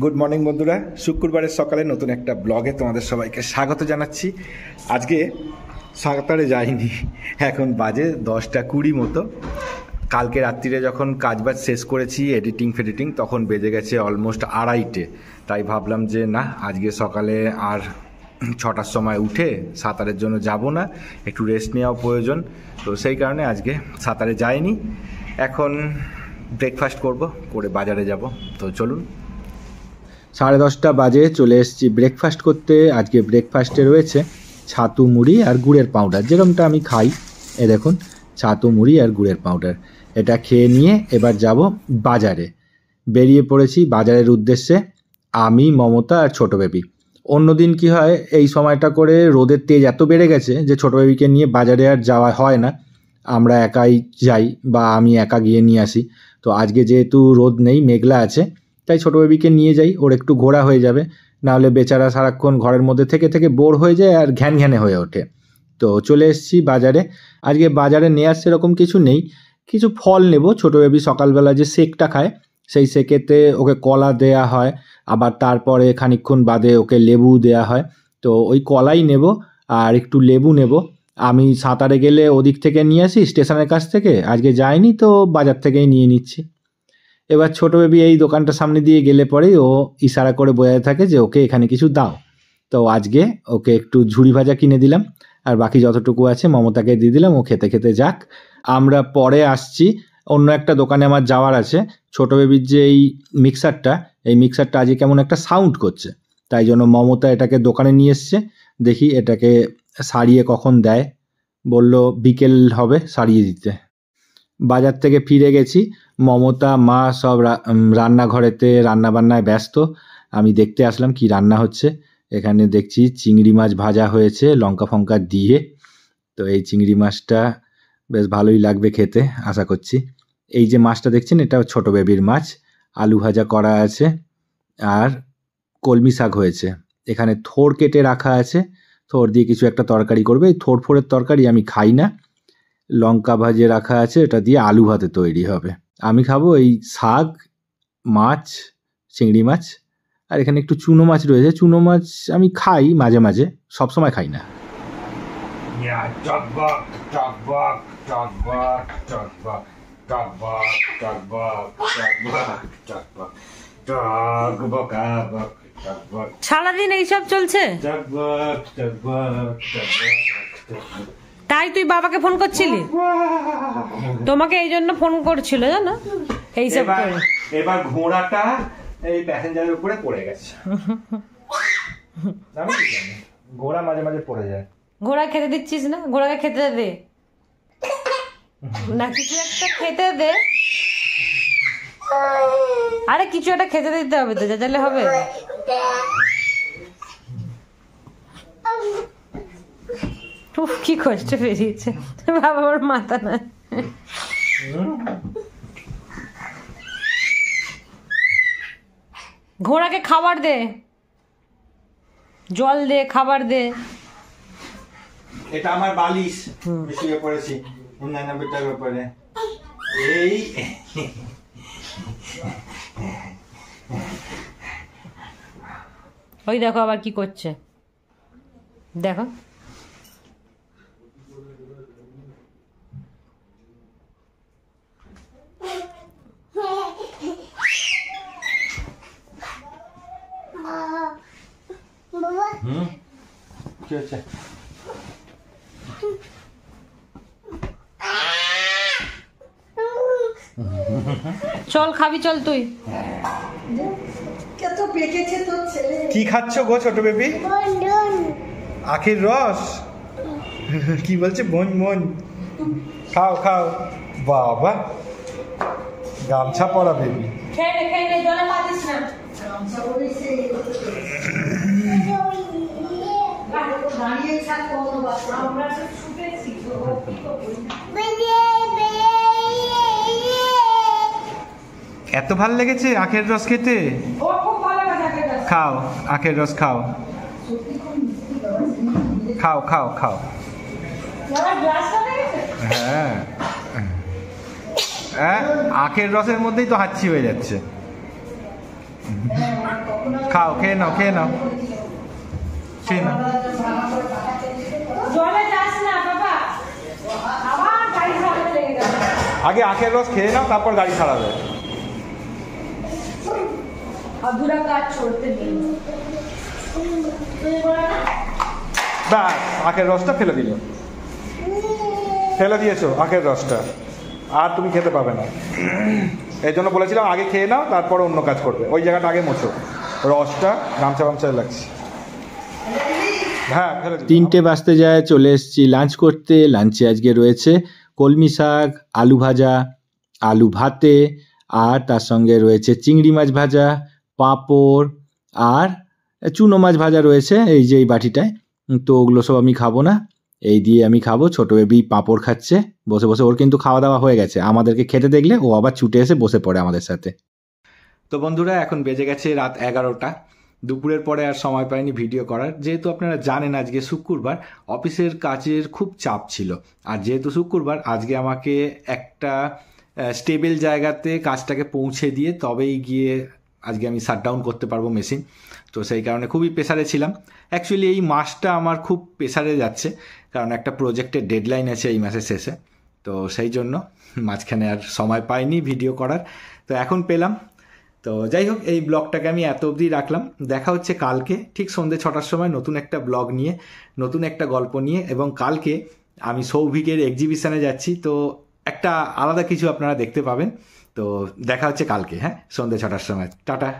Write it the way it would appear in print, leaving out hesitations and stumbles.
Good morning বন্ধুরা, শুক্রবারের সকালে নতুন একটা ব্লগে তোমাদের সবাইকে স্বাগত জানাচ্ছি। আজকে সাঁতারে যাইনি, এখন বাজে 10:20 মতো। কালকে রাত্রিরে যখন কাজবাজ শেষ করেছি এডিটিং তখন বেজে গেছে অলমোস্ট 2:30। তাই ভাবলাম যে না, আজকে সকালে আর 6টার সময় উঠে সাঁতারের জন্য যাব না, একটু রেস্ট নেওয়াও প্রয়োজন। তো সেই কারণে আজকে সাঁতারে যাইনি। এখন ব্রেকফাস্ট করে বাজারে যাব। তো চলুন, 10:30 বাজে চলে এসেছি ব্রেকফাস্ট করতে। আজকে ব্রেকফাস্টে রয়েছে ছাতু মুড়ি আর গুড়ের পাউডার, যেরকমটা আমি খাই। এ দেখুন, ছাতু মুড়ি আর গুড়ের পাউডার। এটা খেয়ে নিয়ে এবার যাব বাজারে। বেরিয়ে পড়েছি বাজারের উদ্দেশ্যে, আমি, মমতা আর ছোটো বেবি। অন্যদিন কি হয়, এই সময়টা করে রোদের তেজ এত বেড়ে গেছে যে ছোটো বেবিকে নিয়ে বাজারে আর যাওয়া হয় না, আমরা একাই যাই বা আমি একা গিয়ে নিয়ে আসি। তো আজকে যেহেতু রোদ নেই, মেঘলা আছে, তাই ছোটো বেবিকে নিয়ে যাই, ওর একটু ঘোরা হয়ে যাবে। নাহলে বেচারা সারাক্ষণ ঘরের মধ্যে থেকে থেকে বোর হয়ে যায় আর ঘ্যান ঘ্যানে হয়ে ওঠে। তো চলে এসেছি বাজারে। আজকে বাজারে নেওয়ার সেরকম কিছু নেই, কিছু ফল নেব। ছোটো বেবি সকালবেলা যে শেকটা খায়, সেই শেকেতে ওকে কলা দেয়া হয়, আবার তারপরে খানিকক্ষণ বাদে ওকে লেবু দেয়া হয়। তো ওই কলাই নেব আর একটু লেবু নেব। আমি সাঁতারে গেলে ওদিক থেকে নিয়ে আসি, স্টেশনের কাছ থেকে। আজকে যাইনি তো বাজার থেকেই নিয়ে নিচ্ছি। এবার ছোটো বেবি এই দোকানটার সামনে দিয়ে গেলে পরেই ও ইশারা করে বোঝাতে থাকে যে ওকে এখানে কিছু দাও। তো আজকে ওকে একটু ঝুড়ি ভাজা কিনে দিলাম, আর বাকি যতটুকু আছে মমতাকে দিয়ে দিলাম, ও খেতে খেতে যাক। আমরা পরে আসছি, অন্য একটা দোকানে আমার যাওয়ার আছে। ছোটো বেবির যে এই মিক্সারটা আজকে কেমন একটা সাউন্ড করছে, তাই জন্য মমতা এটাকে দোকানে নিয়ে এসছে। দেখি এটাকে সারিয়ে কখন দেয়, বলল বিকেল হবে সারিয়ে দিতে। বাজার থেকে ফিরে গেছি, মমতা, মা সব রান্নাঘরেতে রান্নাবান্নায় ব্যস্ত। আমি দেখতে আসলাম কি রান্না হচ্ছে। এখানে দেখছি চিংড়ি মাছ ভাজা হয়েছে লঙ্কা ফঙ্কা দিয়ে। তো এই চিংড়ি মাছটা বেশ ভালোই লাগবে খেতে আশা করছি। এই যে মাছটা দেখছেন, এটা ছোটো বেবির মাছ। আলু ভাজা করা আছে আর কলমি শাক হয়েছে। এখানে থোড় কেটে রাখা আছে, থোড় দিয়ে কিছু একটা তরকারি করবে। এই থোড় ফোড়ের তরকারি আমি খাই না। লঙ্কা ভাজে রাখা আছে, এটা দিয়ে আলু ভাতে তৈরি হবে। আমি খাবো এই শাক, মাছ, চিংড়ি মাছ, আর এখানে একটু চুনো মাছ রয়েছে। চুনো মাছ আমি খাই মাঝে মাঝে, সবসময় খাই না। সারাদিন এইসব চলছে, তাই তুই বাবাকে ফোন করছিলি? তোমাকে এই জন্য ফোন করছিল, জানো, এইসব করে। এবার ঘোড়াটা এই প্যাসেঞ্জারের উপরে পড়ে গেছে। ঘোড়া মাঝে মাঝে পড়ে যায়। ঘোড়া খেতে দিচ্ছিস না? ঘোড়াকে খেতে দে না, কিছু একটা খেতে দে। আরে কিছু একটা খেতে দিতে হবে তো, যাচালে হবে। কি কষ্ট বেরিয়েছে বাবা, ওর মাথা না। ঘোড়াকে খাবার দে, জল দে, খাবার দে। এটা আমার বালিশ, শুয়ে পড়েছি 99 টাকার উপরে। এই ওই দেখো আবার কি করছে, দেখো। কি হচ্ছে? চল খাবি, চল তুই। কি খাচ্ছ গো ছোট বেবি? আখের রস। কি বলছে? বোন বোন। খাও খাও। বাবা, গামছা পরা বেবি। জলে পাতিস না। এত ভাল লেগেছে আখের রস খেতে? খাও আখের রস, খাও খাও খাও খাও। হ্যাঁ হ্যাঁ, আখের রসের মধ্যেই তো হাঁচি হয়ে যাচ্ছে। খাও, খেয়ে নাও, খেয়ে নাও, খেয়ে নাও। জলে যাস না বাবা, আবার গাড়ি চালাতে লেগে যাবে। আগে আখের রস খেয়ে নাও, তারপর গাড়ি ছাড়াবে। अधूरा काज छोड़ते नहीं। ব্যাস, আখের রসটা ফেলে দিল, ফেলে দিয়েছো আখের রসটা, আর তুমি খেতে পাবে না। এই জন্য বলেছিলাম আগে খেয়ে নাও, তারপর অন্য কাজ করবে। ওই জায়গাটা আগে মোছো, রসটা গামছা গামছায় লাগছে। হ্যাঁ, ফেলে দিই। 3টে বাজতে যায়, চলে এসেছি লাঞ্চ করতে। লাঞ্চে আজকে রয়েছে কলমি শাক, আলু ভাজা, আলু ভাতে, আর তার সঙ্গে রয়েছে চিংড়ি মাছ ভাজা, পাঁপড় আর চুনো মাছ ভাজা রয়েছে এই যে এই বাটিটায়। তো ওগুলো সব আমি খাবো না, এই দিয়ে আমি খাবো। ছোট বেবি পাঁপড় খাচ্ছে বসে বসে, ওর কিন্তু খাওয়া দাওয়া হয়ে গেছে। আমাদেরকে খেতে দেখলে ও আবার ছুটে এসে বসে পড়ে আমাদের সাথে। তো বন্ধুরা, এখন বেজে গেছে রাত 11টা। দুপুরের পরে আর সময় পাইনি ভিডিও করার, যেহেতু আপনারা জানেন আজকে শুক্রবার, অফিসের কাজের খুব চাপ ছিল। আর যেহেতু শুক্রবার, আজকে আমাকে একটা স্টেবল জায়গাতে কাজটাকে পৌঁছে দিয়ে তবেই গিয়ে আজকে আমি শাটডাউন করতে পারবো মেশিন। তো সেই কারণে খুবই প্রেসারে ছিলাম। অ্যাকচুয়ালি এই মাসটা আমার খুব প্রেসারে যাচ্ছে, কারণ একটা প্রজেক্টের ডেডলাইন আছে এই মাসের শেষে। তো সেই জন্য মাঝখানে আর সময় পাইনি ভিডিও করার, তো এখন পেলাম। তো যাই হোক, এই ব্লগটাকে আমি এত অবধি রাখলাম। দেখা হচ্ছে কালকে ঠিক সন্ধ্যে 6টার সময় নতুন একটা ব্লগ নিয়ে, নতুন একটা গল্প নিয়ে। এবং কালকে আমি সৌভিকের এক্সিবিশনে যাচ্ছি, তো একটা আলাদা কিছু আপনারা দেখতে পাবেন। তো দেখা হচ্ছে কালকে, হ্যাঁ, সন্ধ্যে 6টার সময়। টাটা।